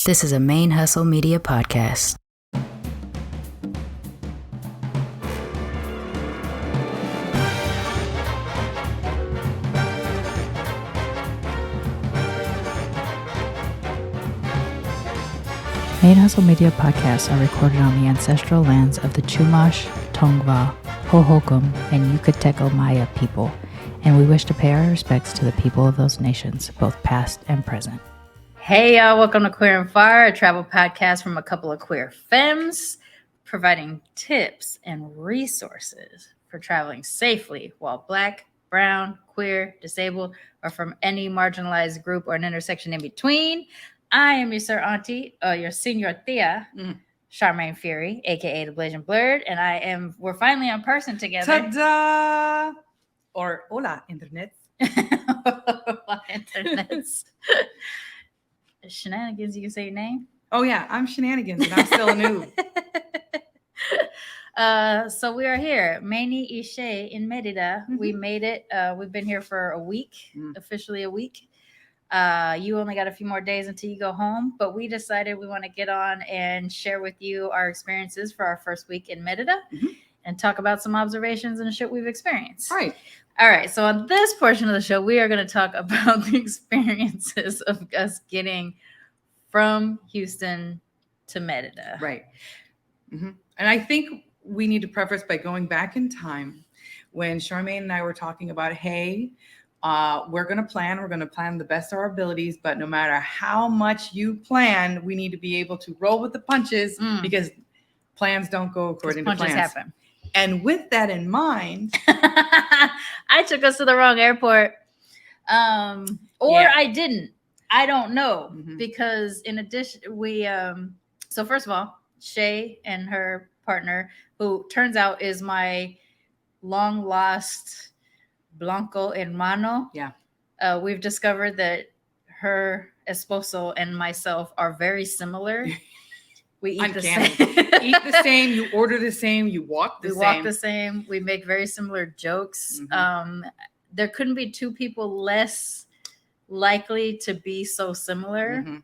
This is a Main Hustle Media podcast. Main Hustle Media podcasts are recorded on the ancestral lands of the Chumash, Tongva, Hohokam, and Yucateco Maya people, and we wish to pay our respects to the people of those nations, both past and present. Hey y'all, welcome to Queer and Fire, a travel podcast from a couple of queer femmes, providing tips and resources for traveling safely while Black, brown, queer, disabled, or from any marginalized group or an intersection in between. I am your Sir Auntie, your Senor Tia, Sharmane Fury, aka daBlasianBlerd, and we're finally on person together. Ta-da! Or hola, internet. Hola, internets. Shenanigans, you can say your name? Oh yeah, I'm Shenanigans and I'm still a noob. So we are here, Sharmane and Shae in Mérida. Mm-hmm. We made it. We've been here for a week, officially a week. You only got a few more days until you go home, but we decided we want to get on and share with you our experiences for our first week in Mérida and talk about some observations and shit we've experienced. All right. So on this portion of the show, we are going to talk about the experiences of us getting from Houston to Mérida. Right. Mm-hmm. And I think we need to preface by going back in time when Sharmane and I were talking about, hey, we're going to plan the best of our abilities, but no matter how much you plan, we need to be able to roll with the punches because plans don't go according to plans. Punches happen. And with that in mind, I took us to the wrong airport. I didn't. I don't know because in addition, so first of all, Shae and her partner, who turns out is my long lost Blanco hermano. Yeah. We've discovered that her esposo and myself are very similar. We eat the same. Eat the same. You order the same. You walk the same. We walk the same. We make very similar jokes. There couldn't be two people less likely to be so similar.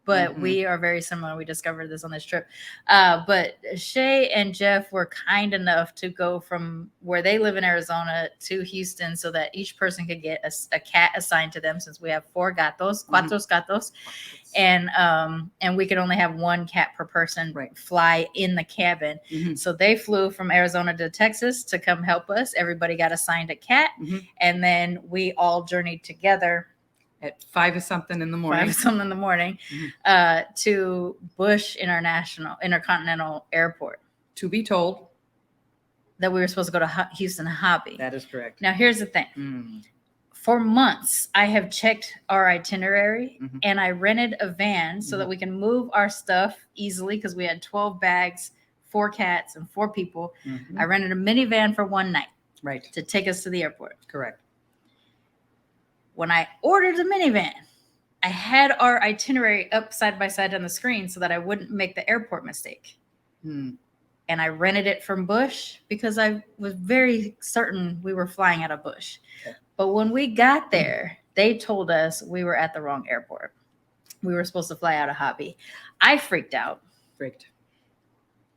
But we are very similar. We discovered this on this trip. But Shae and Jeff were kind enough to go from where they live in Arizona to Houston so that each person could get a cat assigned to them, since we have cuatro gatos. And we could only have one cat per person fly in the cabin. So they flew from Arizona to Texas to come help us. Everybody got assigned a cat. And then we all journeyed together at 5 or something in the morning to Bush Intercontinental Airport. To be told that we were supposed to go to Houston Hobby. That is correct. Now, here's the thing. For months, I have checked our itinerary and I rented a van so that we can move our stuff easily because we had 12 bags, 4 cats, and 4 people. I rented a minivan for one night to take us to the airport. Correct. When I ordered the minivan, I had our itinerary up side by side on the screen so that I wouldn't make the airport mistake. And I rented it from Bush because I was very certain we were flying out of Bush. Okay. But when we got there, they told us we were at the wrong airport. We were supposed to fly out of Hobby. I freaked out.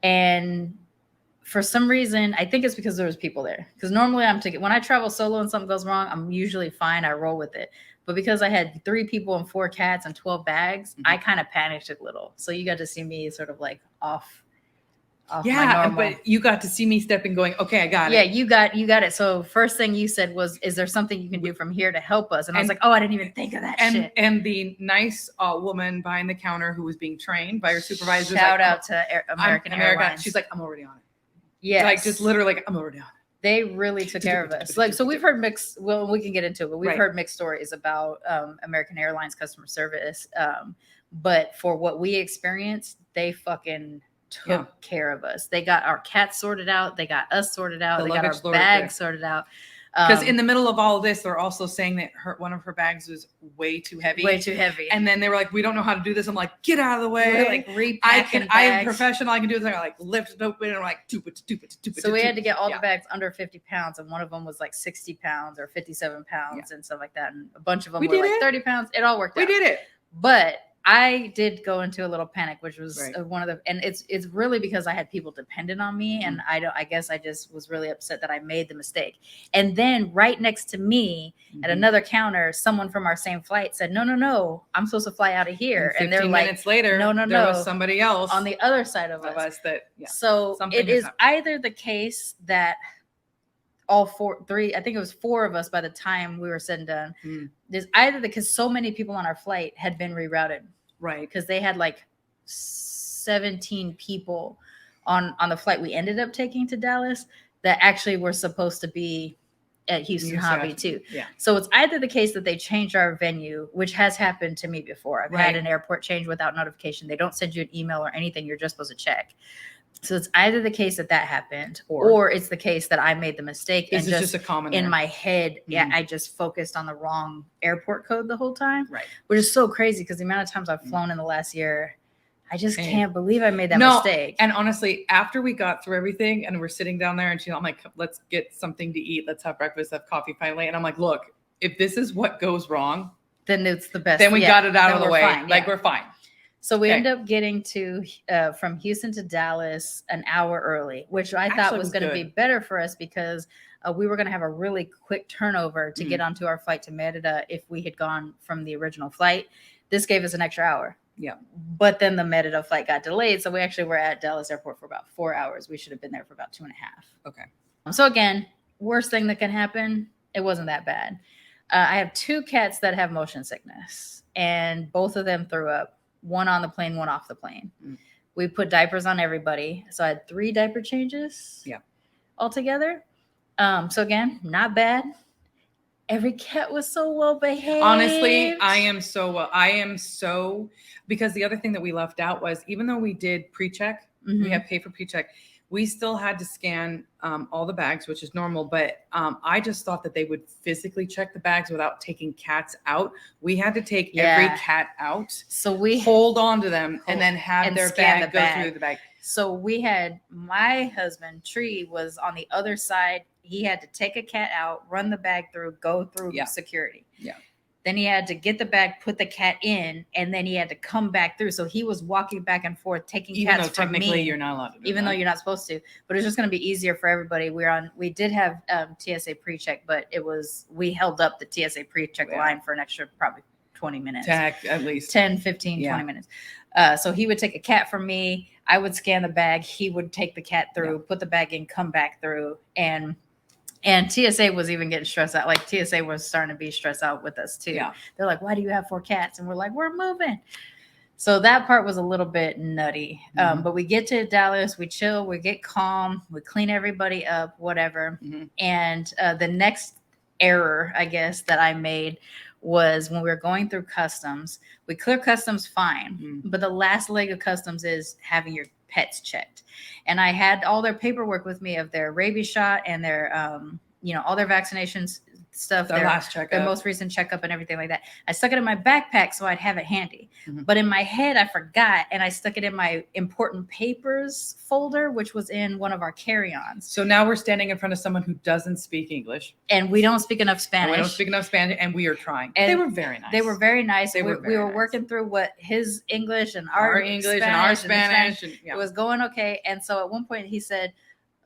And for some reason, I think it's because there was people there. Because normally when I travel solo and something goes wrong, I'm usually fine. I roll with it. But because I had 3 people and 4 cats and 12 bags, I kind of panicked a little. So you got to see me sort of like off my normal. But you got to see me stepping going, okay, I got it. Yeah, you got it. So first thing you said was, is there something you can do from here to help us? And I was like, oh, I didn't even think of that shit. And the nice woman behind the counter who was being trained by her supervisor. Shout out to American Airlines. She's like, I'm already on it. Yes. Like just literally like, I'm already on it. They really took care of us. Like, so we've heard mixed, well, we can get into it, but we've heard mixed stories about American Airlines customer service. But for what we experienced, they fucking took care of us. They got our cats sorted out. They got us sorted out. They got our bags sorted out. Because in the middle of all of this, they're also saying that one of her bags was way too heavy. And then they were like, we don't know how to do this. I'm like, get out of the way. We're like repacking I am professional. I can do this. I like lift it open and I'm like, stupid. So we had to get all the bags under 50 pounds. And one of them was like 60 pounds or 57 pounds and stuff like that. And a bunch of them were like 30 pounds. It all worked out. We did it. But I did go into a little panic, which was Right. one of the, and it's really because I had people dependent on me, and I guess I just was really upset that I made the mistake. And then right next to me at another counter, someone from our same flight said, "No, I'm supposed to fly out of here." And they're 15 like, minutes later, no, there was somebody else on the other side of us. That So it is either the case that all I think it was 4 of us by the time we were said and done. There's either because so many people on our flight had been rerouted, right? Because they had like 17 people on the flight we ended up taking to Dallas that actually were supposed to be at Houston Hobby too. Yeah. So it's either the case that they changed our venue, which has happened to me before. I've had an airport change without notification. They don't send you an email or anything. You're just supposed to check. So it's either the case that happened, or it's the case that I made the mistake. And just a common in my head, I just focused on the wrong airport code the whole time, right? Which is so crazy because the amount of times I've flown in the last year, I just can't believe I made that mistake. And honestly, after we got through everything and we're sitting down there, and I'm like, let's get something to eat. Let's have breakfast, have coffee finally. And I'm like, look, if this is what goes wrong, then it's the best. Then we got it out of the way. Fine, like we're fine. So we ended up getting to from Houston to Dallas an hour early, which I thought was going to be better for us because we were going to have a really quick turnover to get onto our flight to Mérida if we had gone from the original flight. This gave us an extra hour. Yeah. But then the Mérida flight got delayed. So we actually were at Dallas Airport for about 4 hours. We should have been there for about 2.5. Okay. So again, worst thing that can happen, it wasn't that bad. I have 2 cats that have motion sickness, and both of them threw up. One on the plane, one off the plane. We put diapers on everybody. So I had 3 diaper changes altogether. So again, not bad. Every cat was so well behaved. Honestly, I am so, because the other thing that we left out was, even though we did pre-check, we had pay for pre-check, we still had to scan all the bags, which is normal. But I just thought that they would physically check the bags without taking cats out. We had to take every cat out. So we hold on to them and then have their bag go through the bag. So we had, my husband, Tree, was on the other side. He had to take a cat out, run the bag through, go through security. Yeah. Then he had to get the bag, put the cat in, and then he had to come back through. So he was walking back and forth, taking cats from me. Technically, you're not allowed to do even though you're not supposed to. But it's just going to be easier for everybody. We did have TSA pre-check, but we held up the TSA pre-check line for an extra probably 20 minutes. At least 10, 15, 20 minutes. So he would take a cat from me. I would scan the bag. He would take the cat through, put the bag in, come back through, and TSA was even getting stressed out. Like TSA was starting to be stressed out with us too. Yeah. They're like, "Why do you have 4 cats?" And we're like, "We're moving." So that part was a little bit nutty. But we get to Dallas, we chill, we get calm, we clean everybody up, whatever. And the next error, I guess, that I made was when we were going through customs. We clear customs fine, but the last leg of customs is having your pets checked. And I had all their paperwork with me of their rabies shot and their all their vaccinations stuff, their last checkup, their most recent checkup and everything like that. I stuck it in my backpack so I'd have it handy. But in my head I forgot, and I stuck it in my important papers folder, which was in one of our carry-ons. So now we're standing in front of someone who doesn't speak English, and we don't speak enough Spanish. And we are trying. And they were very nice. They were very nice. We were working through what his English and our English and our Spanish. It was going okay. And so at one point he said,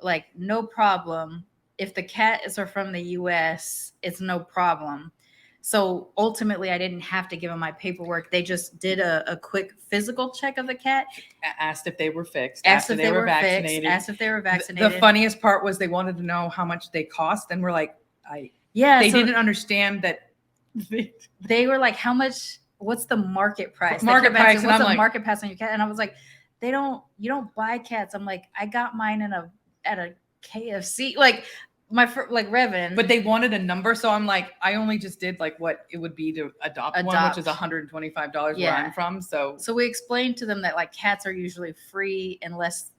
like, "No problem. If the cats are from the U.S., it's no problem." So ultimately, I didn't have to give them my paperwork. They just did a quick physical check of the cat. Asked if they were fixed. Asked if they were vaccinated. Asked if they were vaccinated. The funniest part was they wanted to know how much they cost. And we're like, they didn't understand that. They were like, "How much? What's the market price?" Market price. What's the market price on your cat? And I was like, you don't buy cats. I'm like, I got mine at a KFC. Like, Revan. But they wanted a number, so I'm like, I only just did like what it would be to adopt one, which is $125 where I'm from. So we explained to them that like cats are usually free unless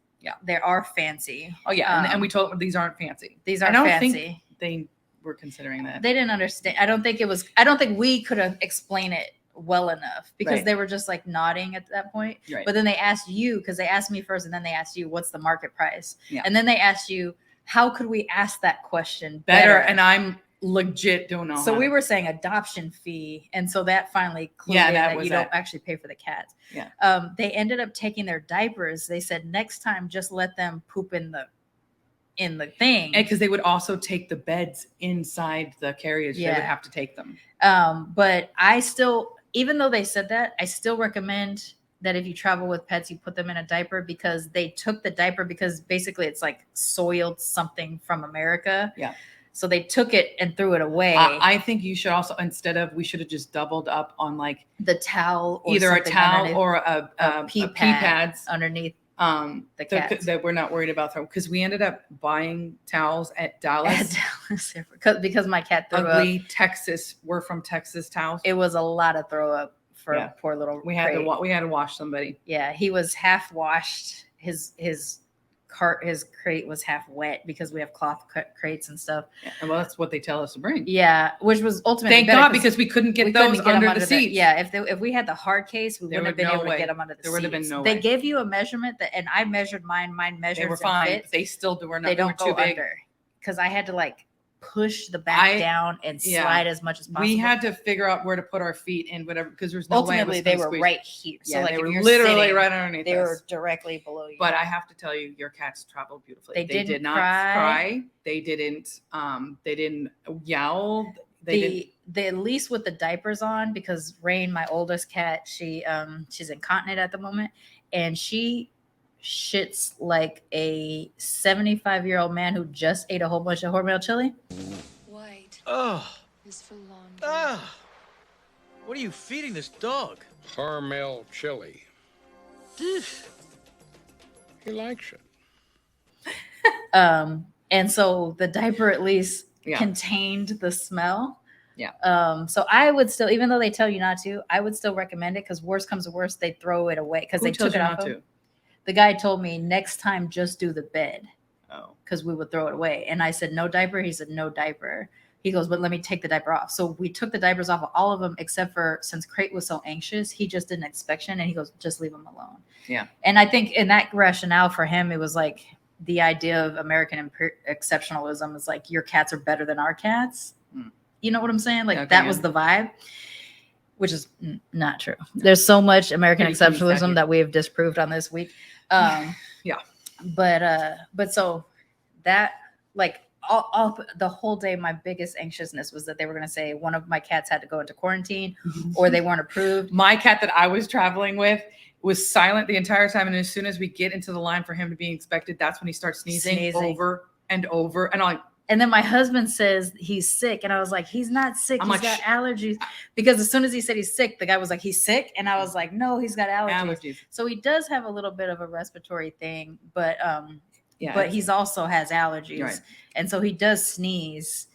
they are fancy. Oh yeah, and we told them these aren't fancy. These aren't fancy. Think they were considering that. They didn't understand. I don't think we could have explained it well enough because they were just like nodding at that point. Right. But then they asked you, because they asked me first, and then they asked you, "What's the market price?" Yeah. And then they asked you, how could we ask that question better? And I'm legit don't know. So we were saying adoption fee, and so that finally clued in that you don't actually pay for the cats. Yeah. They ended up taking their diapers. They said next time just let them poop in the thing, and because they would also take the beds inside the carriage. They would have to take them. But I still, even though they said that, I still recommend that if you travel with pets, you put them in a diaper, because they took the diaper because basically it's like soiled something from America. Yeah. So they took it and threw it away. I think you should also, we should have just doubled up on like the towel, or either a towel or a pee pads underneath the cats that we're not worried about, because we ended up buying towels at Dallas. Because my cat threw ugly up. Texas. We're from Texas towels. It was a lot of throw up for poor little. We had to wash somebody. Yeah, he was half washed. His crate was half wet because we have cloth crates and stuff. Yeah, well, that's what they tell us to bring. Yeah, which was ultimately thank God, because we couldn't get those under the seat. Yeah, if we had the hard case, we wouldn't have been able to get them under the seat. There would have been no way. They gave you a measurement and I measured mine. Mine measured. They were fine. But they still were not. They don't go too big. under, because I had to like push the back down and slide as much as possible. We had to figure out where to put our feet in, whatever, because there's no way. Ultimately, they were right here. Yeah, so like they were if you're literally sitting, right underneath they us. were directly below you. But I have to tell you, your cats traveled beautifully. They did not cry. They didn't yowl. The at least with the diapers on, because Rain, my oldest cat, she's incontinent at the moment, and she shits like a 75-year-old man who just ate a whole bunch of hormel chili. White. Oh. Is for laundry. Ah. What are you feeding this dog? Hormel chili. He likes it. And so the diaper at least contained the smell. Yeah. So I would still, even though they tell you not to, I would still recommend it, because worst comes to worst, they throw it away because they took it off. The guy told me next time just do the bed. Oh. Because we would throw it away. And I said, no diaper. He said, no diaper. He goes, but let me take the diaper off. So we took the diapers off of all of them, except for, since Crate was so anxious, he just did an inspection and he goes, just leave him alone. Yeah. And I think in that rationale for him, it was like the idea of American exceptionalism is like, your cats are better than our cats. You know what I'm saying? Like that was the vibe, which is not true. There's so much American exceptionalism that we have disproved on this week. But so that, like, all the whole day, my biggest anxiousness was that they were going to say one of my cats had to go into quarantine or they weren't approved. My cat that I was traveling with was silent the entire time. And as soon as we get into the line for him to be inspected, that's when he starts sneezing over and over. And I'm like, and then my husband says he's sick. And I was like, he's not sick. He's got allergies. Because as soon as he said he's sick, the guy was like, he's sick. And I was like, no, he's got allergies. So he does have a little bit of a respiratory thing, but he's also has allergies. Right. And so he does sneeze.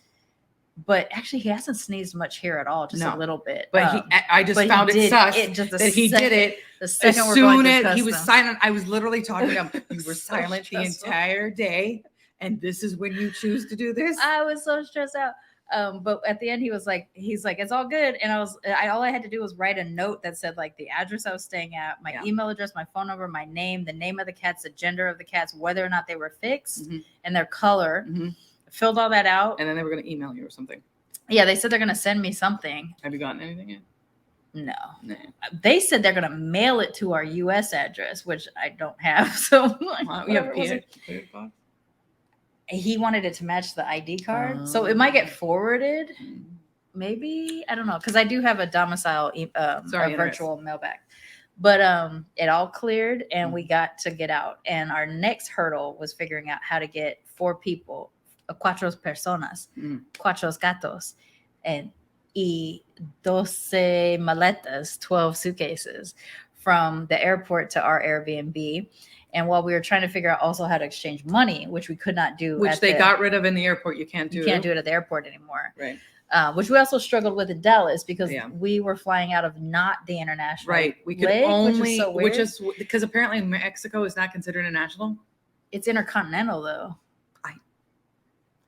But actually, he hasn't sneezed much here at all, just a little bit. But I just found it sus that he did it. The second as soon as he was silent, I was literally talking to him. You were silent the entire day. And this is when you choose to do this? I was so stressed out. But at the end, he's like, it's all good. And all I had to do was write a note that said like the address I was staying at, my email address, my phone number, my name, the name of the cats, the gender of the cats, whether or not they were fixed, and their color. Filled all that out. And then they were going to email you or something. Yeah, they said they're going to send me something. Have you gotten anything yet? No. They said they're going to mail it to our U.S. address, which I don't have. So you have a box? He wanted it to match the ID card. So it might get forwarded. Maybe. I don't know. Because I do have a domicile a virtual mailback. But it all cleared and we got to get out. And our next hurdle was figuring out how to get 4 people, cuatro personas, cuatro gatos, and 12 maletas, 12 suitcases from the airport to our Airbnb. And while we were trying to figure out also how to exchange money, which we could not do. Which they got rid of in the airport. You can't do it. You can't do it at the airport anymore. Right. Which we also struggled with in Dallas because we were flying out of not the international. Right. We could only, which is because apparently Mexico is not considered international. It's intercontinental though.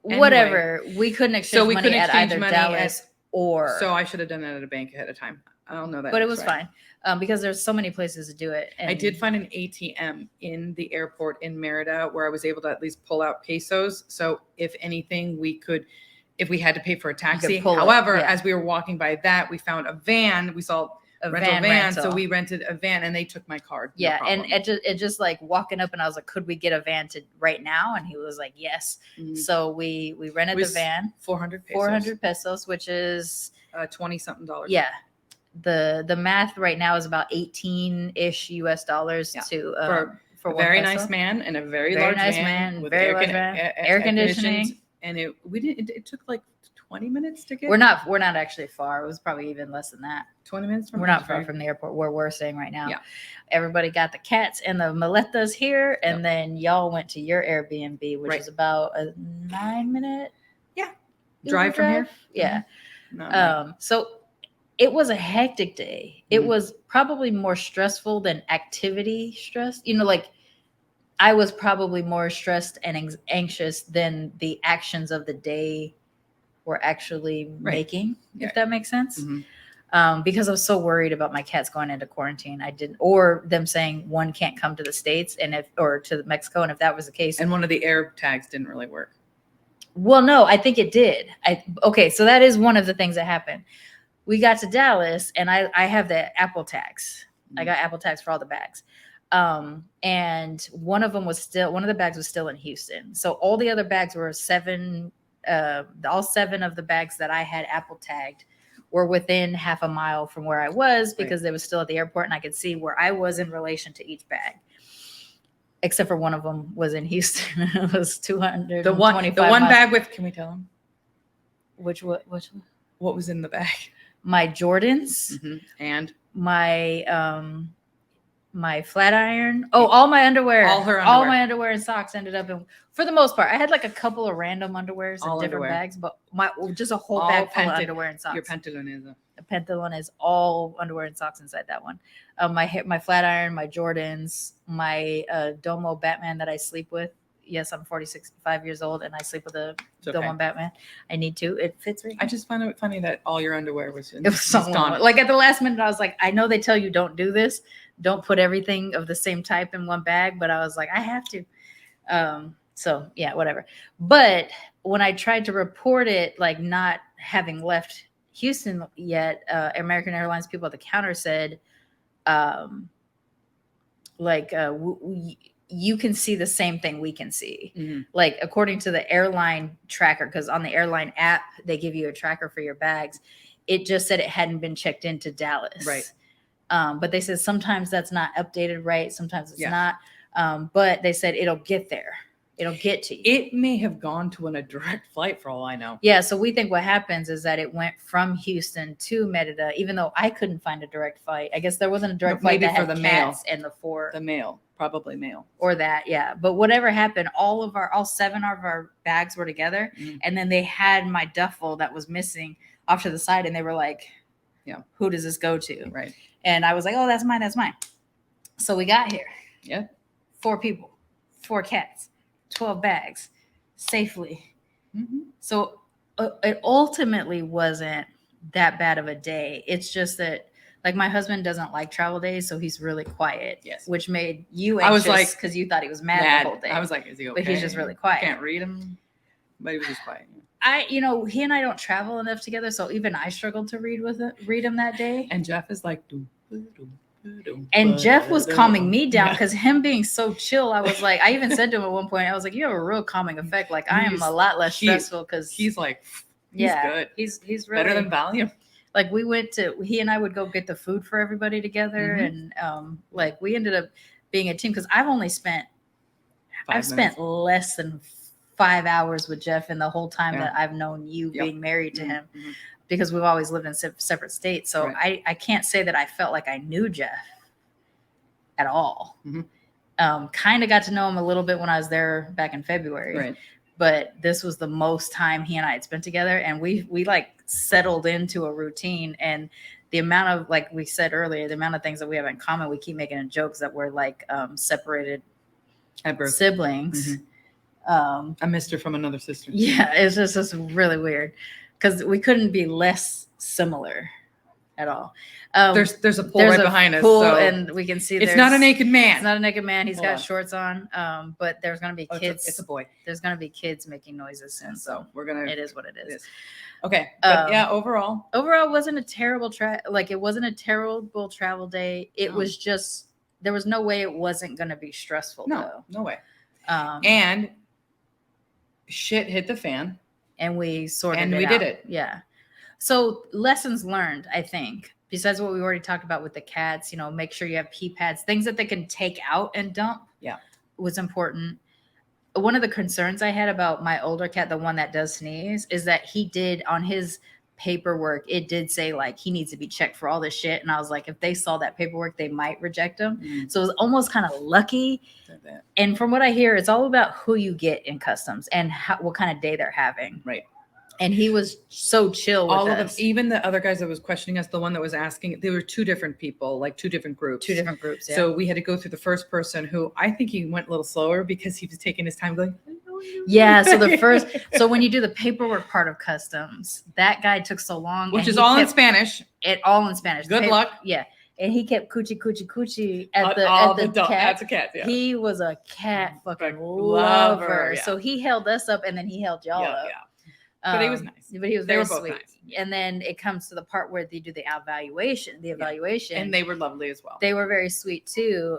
Whatever. We couldn't exchange money at either Dallas or. So I should have done that at a bank ahead of time. I don't know that. But it was fine because there's so many places to do it. And I did find an ATM in the airport in Mérida where I was able to at least pull out pesos. So if anything, we could if we had to pay for a taxi. pull it, However, yeah. as we were walking by that, we found a van. We saw A van, rental. so we rented a van, and they took my card. No Yeah, and problem. it just like walking up, and I was like, "Could we get a van to right now?" And he was like, "Yes." Mhm. So we rented It the was van, 400 pesos. 400 pesos, which is 20 something dollars. yeah. The math right now is about 18-ish US dollars Yeah. for a one very peso. nice man and a very, Very large nice van man, with very air, large con- van, a- air conditioned, conditioning. and it took like 20 minutes to get. We're not actually far. It was probably even less than that. 20 minutes from We're not far from the airport where we're staying right now. Yeah. Everybody got the cats and the maletas here, and Yep. then y'all went to your Airbnb, which Right. is about a 9-minute drive from here. Yeah. No, So it was a hectic day. It Mhm. was probably more stressful than activity stress. Like I was probably more stressed and anxious than the actions of the day were actually making, Yeah. if that makes sense. Mhm. Because I was so worried about my cats going into quarantine. I didn't, or them saying one can't come to the States or to Mexico. And if that was the case, and one of the air tags didn't really work. well, no, I think it did. Okay, so that is one of the things that happened. We got to Dallas, and I have the Apple tags. I got Apple tags for all the bags. And one of the bags was still in Houston. So all the other bags were all 7 of the bags that I had Apple tagged were within half a mile from where I was, because they was still at the airport, and I could see where I was in relation to each bag. Except for one of them was in Houston. It was 225 The one miles. bag with, can we tell them Which one? what was in the bag? My Jordans, And my flat iron. Oh, all my underwear. All her All underwear. my underwear and socks ended up in, for the most part. I had like a couple of random underwears in All different underwear. bags, but just a whole All bag full of pented- underwear and socks. your pentathlon is The pentathlon is all underwear and socks inside that one. My flat iron, my Jordans, my Domo Batman that I sleep with. Yes, I'm 45 years old, and I sleep with a It's okay. Domo Batman. I need to. It fits right. I just find it funny that all your underwear was in It was so gone. like at the last minute, I was like, I know they tell you don't do this, don't put everything of the same type in one bag, but I was like, I have to. So yeah, whatever. But when I tried to report it, like not having left Houston yet, American Airlines people at the counter said, you can see the same thing we can see. Mhm. Like according to the airline tracker, because on the airline app they give you a tracker for your bags. It just said it hadn't been checked into Dallas. Right. But they said sometimes that's not updated right. Sometimes it's Yeah. not. But they said it'll get there. It'll get to you. It may have gone to a direct flight for all I know. Yeah, so we think what happens is that it went from Houston to Mérida, even though I couldn't find a direct flight. I guess there wasn't a direct flight Maybe that for had the mail. cats and the 4 The mail, probably mail. or that, yeah. But whatever happened, all 7 of our bags were together, Mhm. and then they had my duffel that was missing off to the side, and they were like, Yeah. who does this go to? Right. And I was like, oh, that's mine. So we got here. Yeah. 4 people, 4 cats, 12 bags, safely. Mm-hmm. So it ultimately wasn't that bad of a day. It's just that, like, my husband doesn't like travel days, so he's really quiet. Yes. Which made you I was anxious like, because you thought he was mad the whole day. I was like, is he okay? But he's just really quiet. Can't read him, but he was just quiet. He and I don't travel enough together, so even I struggled to read him that day. And Jeff is like, And Jeff was calming me down Yeah. because him being so chill, I was like, I even said to him at one point, I was like, you have a real calming effect. Like I am He's- a lot less he- stressful because he's like, yeah, good. He's really Better than Valium. like he and I would go get the food for everybody together, Mhm. and like we ended up being a team because I've spent less than 5 hours with Jeff in the whole time Yeah. that I've known you Yep. being married to him, Mhm. because we've always lived in separate states. So Right. I can't say that I felt like I knew Jeff at all. Mhm. Kind of got to know him a little bit when I was there back in February. Right. But this was the most time he and I had spent together, and we like settled into a routine. And the amount of, like we said earlier, the amount of things that we have in common, we keep making jokes that we're like separated At birth. siblings. I missed her from another sister. Yeah, it's just really weird because we couldn't be less similar. at all. There's a pool right behind us, pool, so and we can see it's not a naked man. It's not a naked man. He's Hold got on. shorts on. But there's gonna be kids. It's a boy. There's gonna be kids making noises soon. So we're gonna. It is what it is. Okay, but yeah, overall, it wasn't a terrible it wasn't a terrible travel day. It was just there was no way it wasn't gonna be stressful. No way. And shit hit the fan, and we sorted and it we out. did it. Yeah. So lessons learned, I think. Besides what we already talked about with the cats, make sure you have pee pads, things that they can take out and dump. Yeah, was important. One of the concerns I had about my older cat, the one that does sneeze, is that he did on his paperwork, it did say like he needs to be checked for all this shit. And I was like, if they saw that paperwork, they might reject him. Mm-hmm. So it was almost kind of lucky. And from what I hear, it's all about who you get in customs and what kind of day they're having. Right. And he was so chill with all us. of them, even the other guys that was questioning us, the one that was asking, there were two different people, like two different groups. Yeah. So we had to go through the first person who I think he went a little slower because he was taking his time going. Yeah. So when you do the paperwork part of customs, that guy took so long. Which is all in Spanish. All in Spanish. Good luck. Yeah. And he kept coochie at the cat. Yeah. He was a cat fucking lover. Yeah. So he held us up and then he held y'all up. Yeah. But he was nice. But he was They very were both sweet. nice. And then it comes to the part where they do the evaluation. And they were lovely as well. They were very sweet too.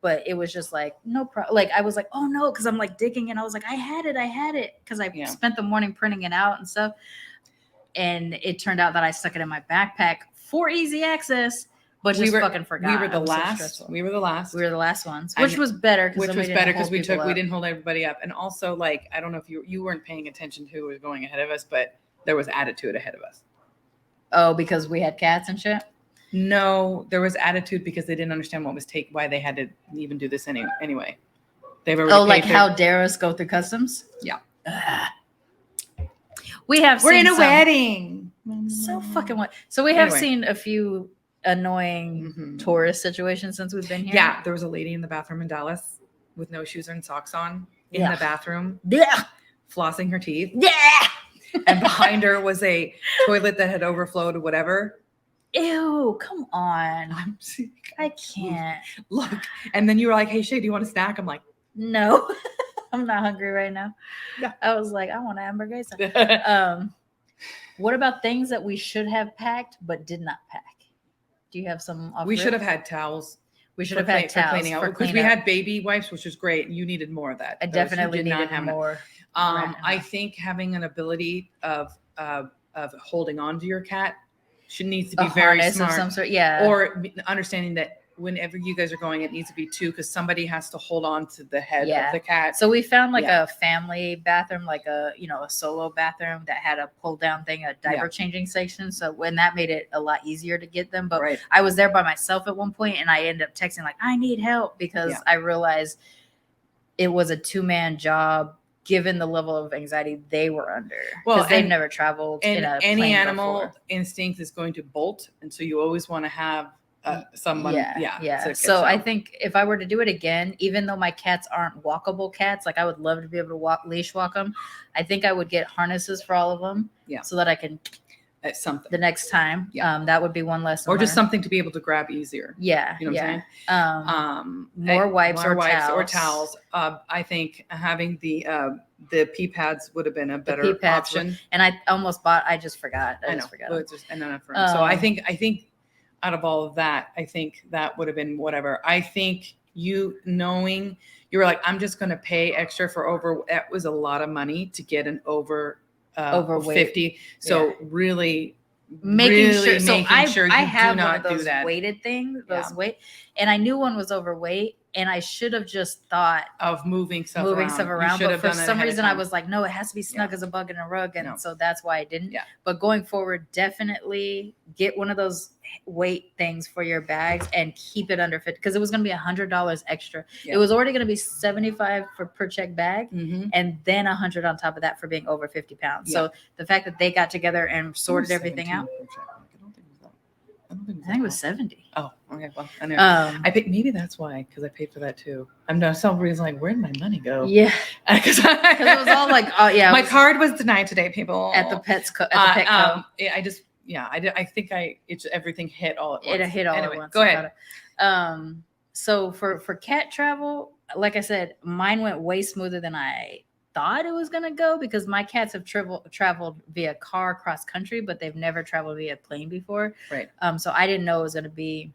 But it was just like, no problem. Like I was like, oh no, because I'm like digging and I was like, I had it. Because I spent the morning printing it out and stuff. And it turned out that I stuck it in my backpack for easy access. But fucking forgot. We were the last. We were the last ones, which was better. Which was better because we didn't hold everybody up, and also like I don't know if you weren't paying attention to who was going ahead of us, but there was attitude ahead of us. Oh, because we had cats and shit. No, there was attitude because they didn't understand why they had to even do this anyway. They've already how dare us go through customs? Yeah. We're in a wedding. So fucking what? So we have seen a few annoying tourist situations since we've been here. Yeah, there was a lady in the bathroom in Dallas with no shoes and socks on in the bathroom. Yeah. Flossing her teeth. Yeah. And behind her was a toilet that had overflowed or whatever. Ew, come on. I can't. Look. And then you were like, hey, Shae, do you want a snack? I'm like, no. I'm not hungry right now. Yeah. I was like, I want a hamburger. What about things that we should have packed but did not pack? Do you have some? We should have had towels. We should have had towels for cleaning out because we had baby wipes, which was great. You needed more of that. I definitely needed more. I think having an ability of holding on to your cat needs to be very smart. Of some sort, yeah. Or understanding that whenever you guys are going, it needs to be two because somebody has to hold on to the head of the cat. So we found a family bathroom, like a solo bathroom that had a pull down thing, a diaper changing station. So when that made it a lot easier to get them. But I was there by myself at one point and I ended up texting like, I need help because I realized it was a 2-man job given the level of anxiety they were under. Because they've never traveled in a plane any animal before. instinct is going to bolt. And so you always want to have someone. So I think if I were to do it again, even though my cats aren't walkable cats, like I would love to be able to leash walk them. I think I would get harnesses for all of them. Yeah. So that I can something the next time. Yeah. That would be one lesson. Or just something to be able to grab easier. Yeah. You know what I'm saying? More wipes or towels. I think having the pee pads would have been a better option. And I just forgot. I just forgot. So I think out of all of that, I think that would have been whatever. I think you knowing you were like, I'm just going to pay extra for that was a lot of money to get an overweight 50. So really making sure. So I have do not one of those do that. weighted things, and I knew one was overweight. And I should have just thought of moving stuff around. But for some reason, I was like, no, it has to be snug as a bug in a rug. And so that's why I didn't. Yeah. But going forward, definitely get one of those weight things for your bags and keep it under 50 because it was going to be $100 extra. Yeah. It was already going to be $75 per check bag and then $100 on top of that for being over 50 pounds. Yeah. So the fact that they got together and sorted everything out. I think it was 70. Oh, okay. Well, I know. I paid, maybe that's why, because I paid for that too. I'm not some reason like, where'd my money go? Yeah, because it was all like, oh yeah. My card was denied today, people. At the pet co. Yeah, yeah, I think it's everything hit all at once. It hit all Anyway, at once. Go ahead. So for cat travel, like I said, mine went way smoother than I thought it was gonna go because my cats have traveled via car cross country, but they've never traveled via plane before. Right. So I didn't know it was gonna be.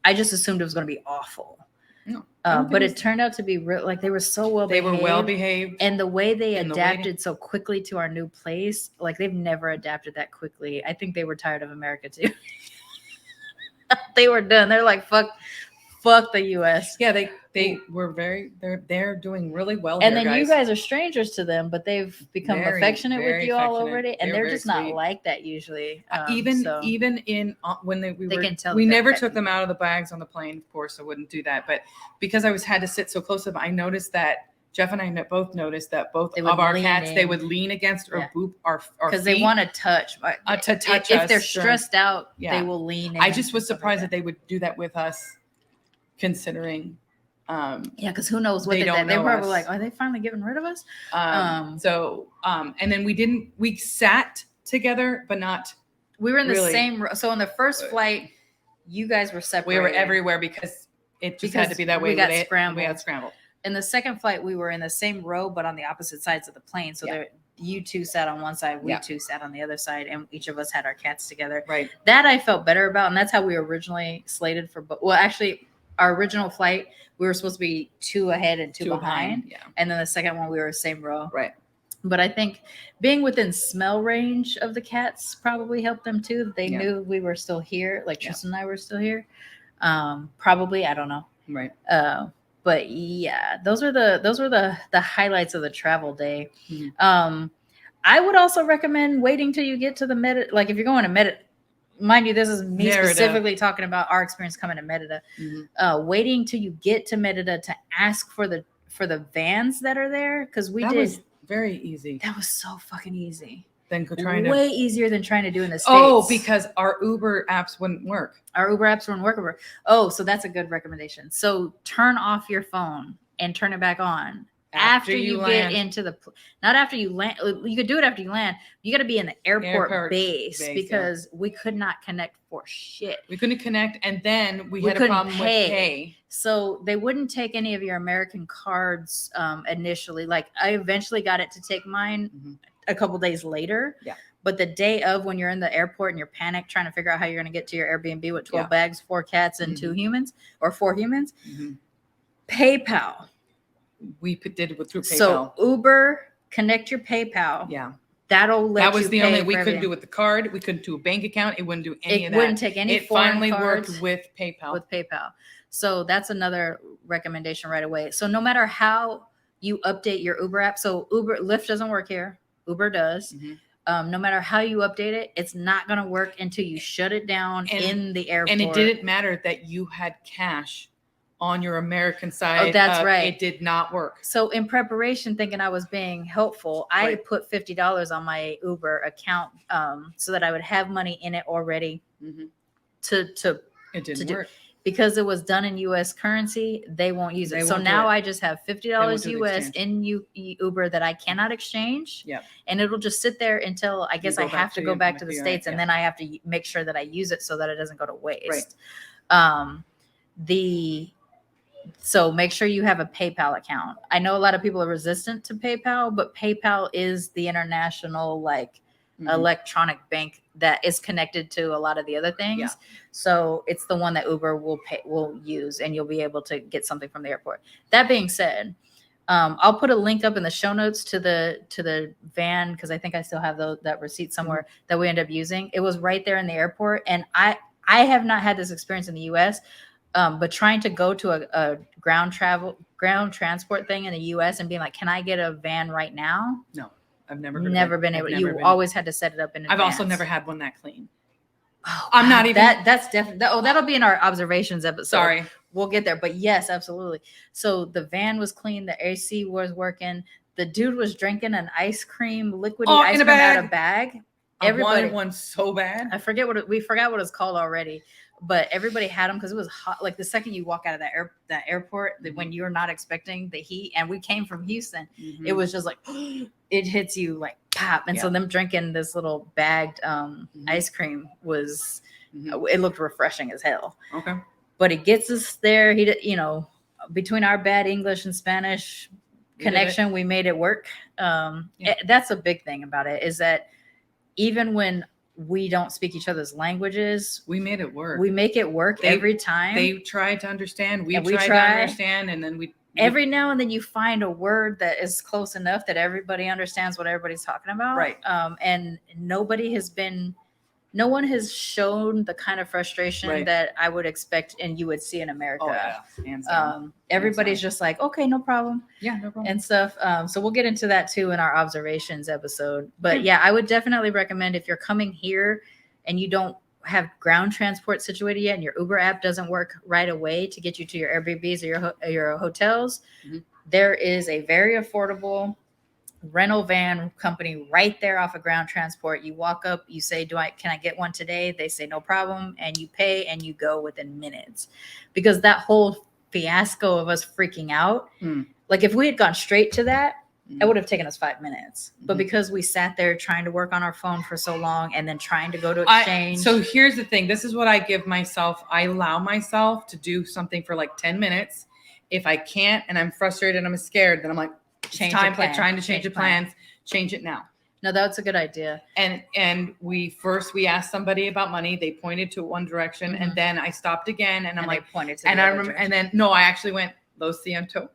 I just assumed it was gonna be awful. No, But it turned out to be real. Like they were so well they behaved. were well behaved, And the way they And the way adapted so quickly to our new place, like they've never adapted that quickly. I think they were tired of America too. They were done. They're like, fuck the US. yeah, they were they're doing really well. And here, then you guys are strangers to them, but they've become affectionate with very you all affectionate. already, and They're they're just very not sweet. like that usually. Even in when we never took them out of the bags on the plane. Of course, I wouldn't do that. But because I had to sit so close to them, I noticed that Jeff and I both noticed that both of our cats they would lean against or boop our because they want to touch. To touch if us they're stressed out, Yeah. they will lean. I just was surprised that they would do that with us, considering. Yeah, because who knows what they don't they're know probably us. like, are they finally getting rid of us? And then we sat together, but not. We were in the really. same. So on the first flight, you guys were separated. We were everywhere because it just had to be that way. We got scrambled. We got scrambled. In the second flight, we were in the same row, but on the opposite sides of the plane. So you two sat on one side, we two sat on the other side, and each of us had our cats together. Right. That I felt better about, and that's how we were originally slated for. Well, actually, our original flight, we were supposed to be 2 ahead and 2 behind. Yeah. And then the second one, we were same row. Right. But I think being within smell range of the cats probably helped them too. They knew we were still here, like Tristan and I were still here. Probably, I don't know. Right. But yeah, those were the highlights of the travel day. Mm-hmm. I would also recommend waiting till you get to the Mérida. Like if you're going to Mérida, mind you, this is me Mérida. Specifically talking about our experience coming to Mérida. Mm-hmm. Waiting till you get to Mérida to ask for the vans that are there, because that was very easy. That was so fucking easy. Than way easier than trying to do in the States. Oh, because our Uber apps wouldn't work. Our Uber apps wouldn't work. Oh, so that's a good recommendation. So turn off your phone and turn it back on after you get into the. Not after you land. You could do it after you land. You got to be in the airport base because we could not connect for shit. We couldn't connect, and then we had a problem with pay. So they wouldn't take any of your American cards initially. Like I eventually got it to take mine. Mm-hmm. A couple days later. Yeah. But the day of, when you're in the airport and you're panicked trying to figure out how you're going to get to your Airbnb with 12 bags, 4 cats, and 2 humans or 4 humans, PayPal. We did it through PayPal. So Uber, connect your PayPal. Yeah. That'll let you. That was the only we couldn't do with the card. We couldn't do a bank account. It wouldn't do any of that. It wouldn't take any. It finally worked with PayPal. With PayPal. So that's another recommendation right away. So no matter how you update your Uber app, so Lyft doesn't work here. Uber does. Mm-hmm. No matter how you update it, it's not going to work until you shut it down in the airport. And it didn't matter that you had cash on your American side. Oh, that's right. It did not work. So in preparation, thinking I was being helpful, I put $50 on my Uber account so that I would have money in it already. Mm-hmm. It didn't work. Because it was done in U.S. currency, they won't use it. So now I just have $50 U.S. in Uber that I cannot exchange. Yeah. And it'll just sit there until I guess I have to go back to the States, and then I have to make sure that I use it so that it doesn't go to waste. Right. So make sure you have a PayPal account. I know a lot of people are resistant to PayPal, but PayPal is the international electronic bank that is connected to a lot of the other things. Yeah. So it's the one that Uber will use, and you'll be able to get something from the airport. That being said, I'll put a link up in the show notes to the van, because I think I still have that receipt somewhere that we end up using. It was right there in the airport, and I have not had this experience in the U.S., but trying to go to a ground transport thing in the U.S. and being like, can I get a van right now? No. I've never been able. You always had to set it up in advance. I've also never had one that clean. Oh, I'm not even. That's definitely. That'll be in our observations episode. Sorry, we'll get there. But yes, absolutely. So the van was clean. The AC was working. The dude was drinking an ice cream, liquidy ice cream out of bag. Everybody wanted one so bad. I forget we forgot what it's called already, but everybody had them because it was hot. Like the second you walk out of that airport, when you're not expecting the heat, and we came from Houston, it was just like it hits you like pop. And so them drinking this little bagged ice cream was it looked refreshing as hell. Okay, but it gets us there. Between our bad English and Spanish connection, we made it work. That's a big thing about it, is that even when we don't speak each other's languages, we made it work. We make it work every time. They tried to understand. We tried to understand, and then every now and then you find a word that is close enough that everybody understands what everybody's talking about. Right. And no one has shown the kind of frustration that I would expect and you would see in America. Everybody's just like, okay, no problem. Yeah, no problem. And stuff. So we'll get into that too in our observations episode. But I would definitely recommend, if you're coming here and you don't have ground transport situated yet and your Uber app doesn't work right away to get you to your Airbnbs or your hotels, there is a very affordable rental van company right there off of ground transport. You walk up, you say, can I get one today? They say no problem, and you pay and you go within minutes. Because that whole fiasco of us freaking out, like if we had gone straight to that, it would have taken us 5 minutes. But because we sat there trying to work on our phone for so long and then trying to go to exchange. So here's the thing. This is what I give myself. I allow myself to do something for like 10 minutes. If I can't and I'm frustrated and I'm scared, then I'm like, trying to change the plans. Change it now. No, that's a good idea. And we asked somebody about money. They pointed to one direction, and then I stopped again, and I'm like, pointed to and I remember, and then no, I actually went, lo siento,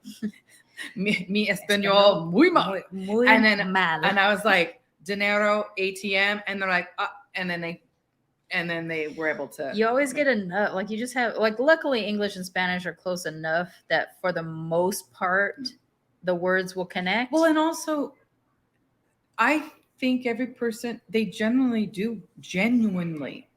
mi español muy mal, and then mal. And I was like, dinero ATM, and they're like, and then they were able to. You always get enough. Like you just have luckily English and Spanish are close enough that for the most part the words will connect. Well, and also, I think every person, they genuinely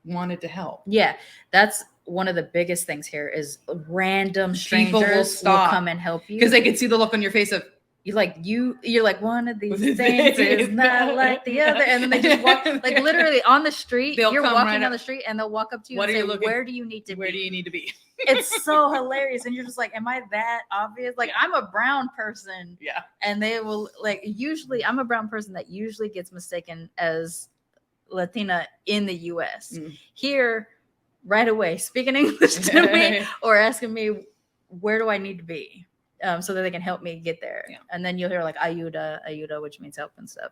wanted to help. Yeah, that's one of the biggest things here is random strangers will come and help you. Because they can see the look on your face of, you're like, one of these things is not like the other. And then they just walk, like literally on the street. You're walking down the street and they'll walk up to you and say, where do you need to be? Where do you need to be? It's so hilarious. And you're just like, am I that obvious? Like, I'm a brown person. Yeah. And they will, like, usually, I'm a brown person that usually gets mistaken as Latina in the US. Here, right away, speaking English to me or asking me, where do I need to be? So that they can help me get there. Yeah. And then you'll hear like ayuda, which means help and stuff.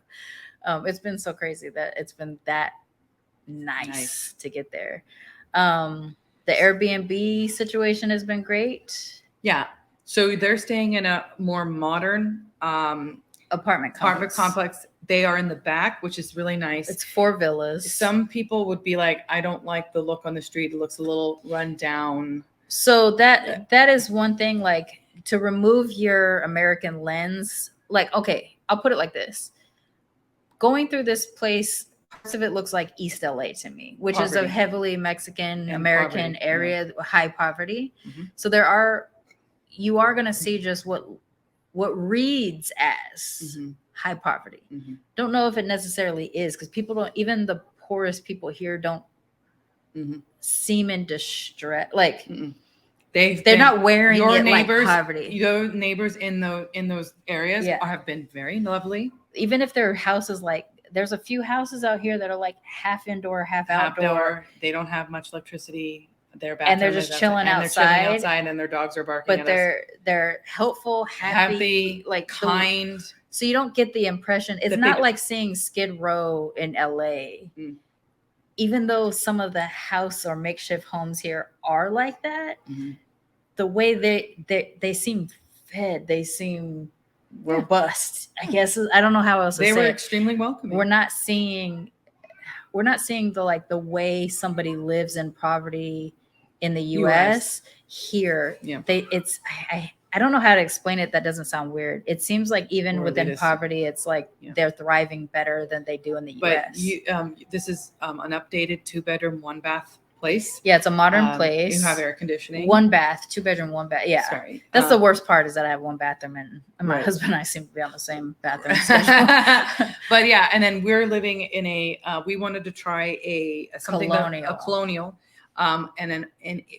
It's been so crazy that it's been that nice to get there. The Airbnb situation has been great. Yeah. So they're staying in a more modern apartment complex. They are in the back, which is really nice. It's 4 villas. Some people would be like, I don't like the look on the street. It looks a little run down. So that is one thing, like, to remove your American lens. Like, okay, I'll put it like this. Going through this place, parts of it looks like East LA to me, which is a heavily Mexican American area, high poverty. So you are going to see just what reads as high poverty. Don't know if it necessarily is, because people don't, even the poorest people here don't seem in distress. Like they're not wearing your it neighbors, like poverty. Your neighbors in those areas have been very lovely. Even if their houses, like, there's a few houses out here that are like half indoor, half outdoor. They don't have much electricity. And they're just chilling outside. And their dogs are barking. But they're helpful, happy, like kind. So you don't get the impression. It's not like seeing Skid Row in LA. Even though some of the house or makeshift homes here are like that, the way they seem fed, they seem robust. I guess I don't know how else to say. They were extremely welcoming. We're not seeing the way somebody lives in poverty in the US. Here. Yeah. I don't know how to explain it. That doesn't sound weird. It seems like even within poverty, it's like they're thriving better than they do in the US. But this is an updated 2-bedroom, 1-bath place. Yeah, it's a modern place. You have air conditioning. 1 bath, 2-bedroom, 1 bath. Yeah. Sorry. That's the worst part is that I have 1 bathroom and my Right. husband and I seem to be on the same bathroom schedule. But yeah, and then we're living in a we wanted to try a colonial and then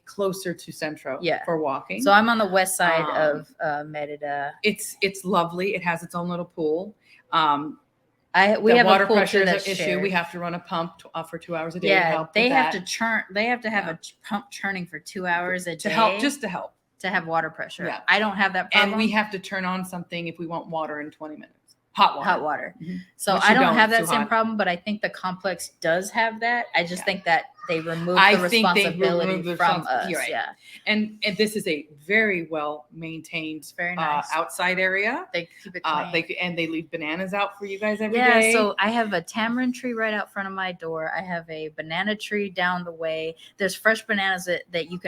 closer to Centro for walking. So I'm on the west side of Mérida. It's lovely. It has its own little pool. We have water a pool pressure too is that's an issue. shared. We have to run a pump for 2 hours a day. Yeah, to help they with have that. to churn. They have to have a pump churning for 2 hours a day to help, just to help to have water pressure. Yeah. I don't have that problem. And we have to turn on something if we want water in 20 minutes. Hot water. Mm-hmm. So Which I don't have that too same hot. problem, but I think the complex does have that. I just think that they remove the responsibility from us. Right. Yeah. And this is a very well maintained very nice outside area. They keep it clean. They leave bananas out for you guys every day. So I have a tamarind tree right out front of my door. I have a banana tree down the way. There's fresh bananas that you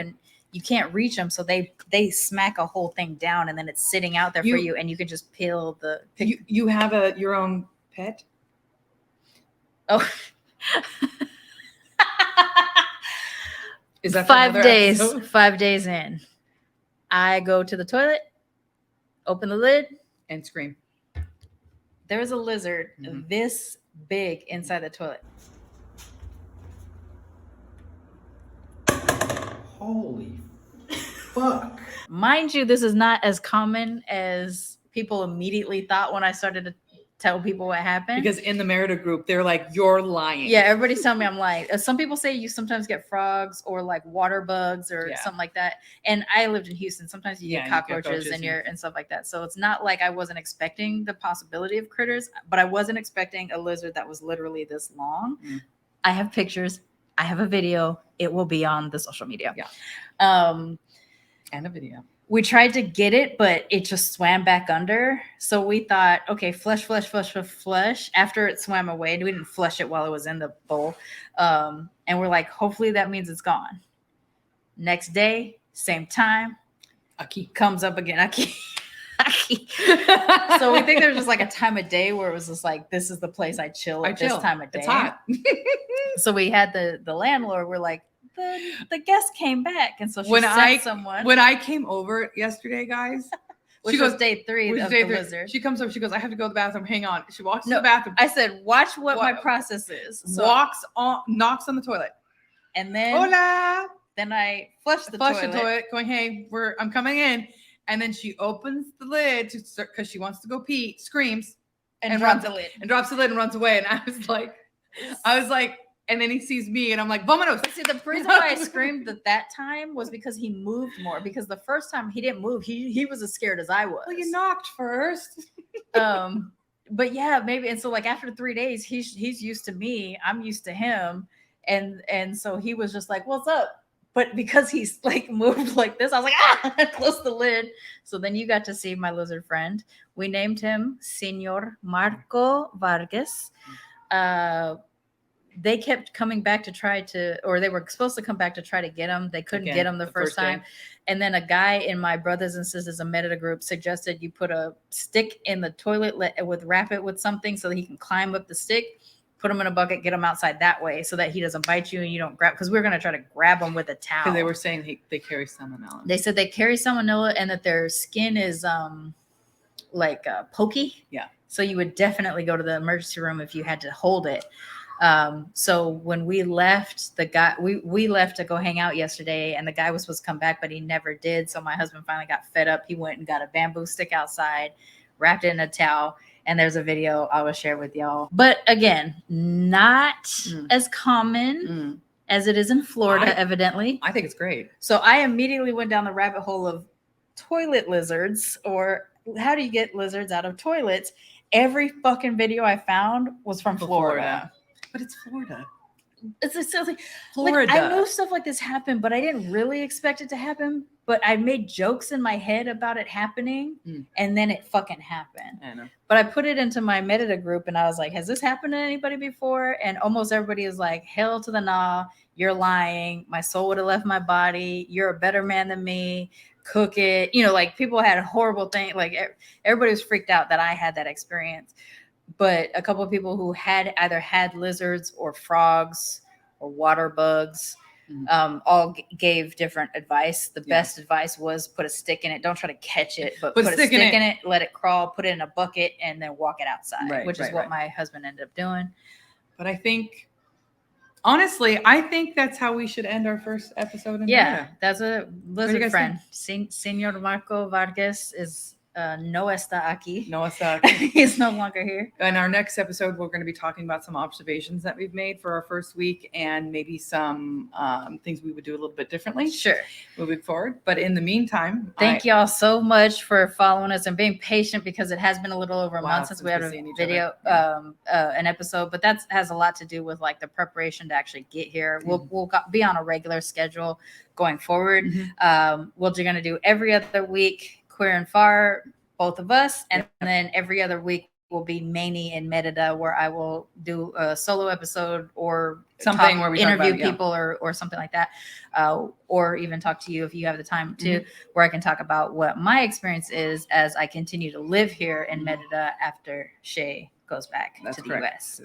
can't reach them, so they smack a whole thing down and then it's sitting out there for you and you can just peel the you have your own pet? Oh. Is that 5 days? episode? 5 days in, I go to the toilet, open the lid, and scream. There's a lizard this big inside the toilet. Holy fuck. Mind you, this is not as common as people immediately thought when I started to tell people what happened. Because in the Mérida group, they're like, you're lying. Yeah, everybody's telling me I'm lying. Some people say you sometimes get frogs or like water bugs or something like that. And I lived in Houston. Sometimes you get cockroaches and stuff like that. So it's not like I wasn't expecting the possibility of critters, but I wasn't expecting a lizard that was literally this long. I have pictures. I have a video. It will be on the social media. Yeah. And a video. We tried to get it, but it just swam back under. So we thought, okay, flush. After it swam away, we didn't flush it while it was in the bowl. And we're like, hopefully that means it's gone. Next day, same time, Aki comes up again. Aki. So we think there's just like a time of day where it was just like, this is the place I chill at this time of day. It's hot. So we had the landlord, we're like, the guest came back, and so she sent someone. When I came over yesterday, guys, which was day 3 of the lizard. She comes over. She goes, I have to go to the bathroom. Hang on. She walks to the bathroom. I said, watch what my process is. So, knocks on the toilet, and then hola. Then I flush the toilet, going, hey, I'm coming in, and then she opens the lid because she wants to go pee, screams, and drops the lid, and runs away. And I was like. And then he sees me, and I'm like, "Vámonos." See, the reason why I screamed that time was because he moved more. Because the first time he didn't move, he was as scared as I was. Well, you knocked first. But yeah, maybe. And so, like after 3 days, he's used to me. I'm used to him, and so he was just like, "What's up?" But because he's like moved like this, I was like, close the lid. So then you got to see my lizard friend. We named him Señor Marco Vargas. They kept coming back they were supposed to come back to try to get him. They couldn't get him the first time. Day. And then a guy in my Brothers and Sisters of Mérida group suggested you put a stick in the toilet, wrap it with something so that he can climb up the stick, put him in a bucket, get him outside that way so that he doesn't bite you and you don't grab, because we were going to try to grab him with a towel. Because they were saying they carry salmonella. They said they carry salmonella and that their skin is pokey. Yeah. So you would definitely go to the emergency room if you had to hold it. So when we left, we left to go hang out yesterday, and the guy was supposed to come back, but he never did. So my husband finally got fed up. He went and got a bamboo stick outside, wrapped it in a towel, and there's a video I will share with y'all. But again, not as common as it is in Florida, evidently. I think it's great. So I immediately went down the rabbit hole of toilet lizards, or how do you get lizards out of toilets? Every fucking video I found was from Florida. But it's Florida. It's like Florida. I know stuff like this happened, but I didn't really expect it to happen. But I made jokes in my head about it happening, and then it fucking happened. I know. But I put it into my Mérida group, and I was like, has this happened to anybody before? And almost everybody is like, hell to the nah, you're lying. My soul would have left my body. You're a better man than me. Cook it. Like people had a horrible thing. Like everybody was freaked out that I had that experience. But a couple of people who had either had lizards or frogs or water bugs all gave different advice. The best advice was put a stick in it. Don't try to catch it, but put a stick in it, let it crawl, put it in a bucket, and then walk it outside, which is what my husband ended up doing. But I think, honestly, I think that's how we should end our first episode in Mérida. That's a lizard friend. Senor Marco Vargas is no está aquí. No está aquí. He's no longer here. In our next episode, we're going to be talking about some observations that we've made for our first week and maybe some things we would do a little bit differently. Sure. Moving forward. But in the meantime, thank y'all so much for following us and being patient, because it has been a little over a month since we had a video, an episode. But that has a lot to do with like the preparation to actually get here. We'll be on a regular schedule going forward. We're going to do every other week. Queer and Far, both of us, and then every other week will be Manny in Mérida, where I will do a solo episode or something where we interview people or something like that, or even talk to you if you have the time to, where I can talk about what my experience is as I continue to live here in Mérida after Shae goes back to the US.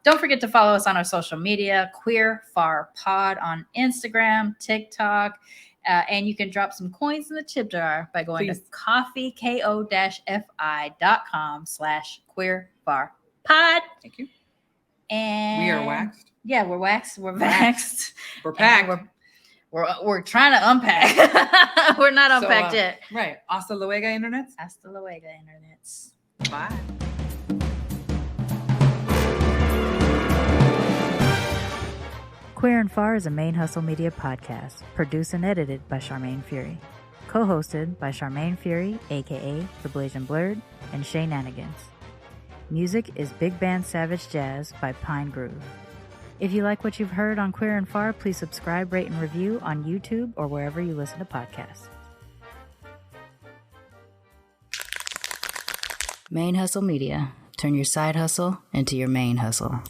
Don't forget to follow us on our social media, Queer Far Pod on Instagram, TikTok. And you can drop some coins in the tip jar by going to coffeeko-fi.com/queerfarpod. Thank you. And we are waxed. Yeah, we're waxed. We're waxed. We're packed. We're trying to unpack. We're not unpacked yet. Right. Hasta luego, internets. Hasta luego, internets. Bye. Queer and Far is a Main Hustle Media podcast, produced and edited by Sharmane Fury. Co-hosted by Sharmane Fury, aka daBlasianBlerd, and Shae Nahnigans. Music is Big Band Savage Jazz by Pine Groove. If you like what you've heard on Queer and Far, please subscribe, rate, and review on YouTube or wherever you listen to podcasts. Main Hustle Media. Turn your side hustle into your main hustle.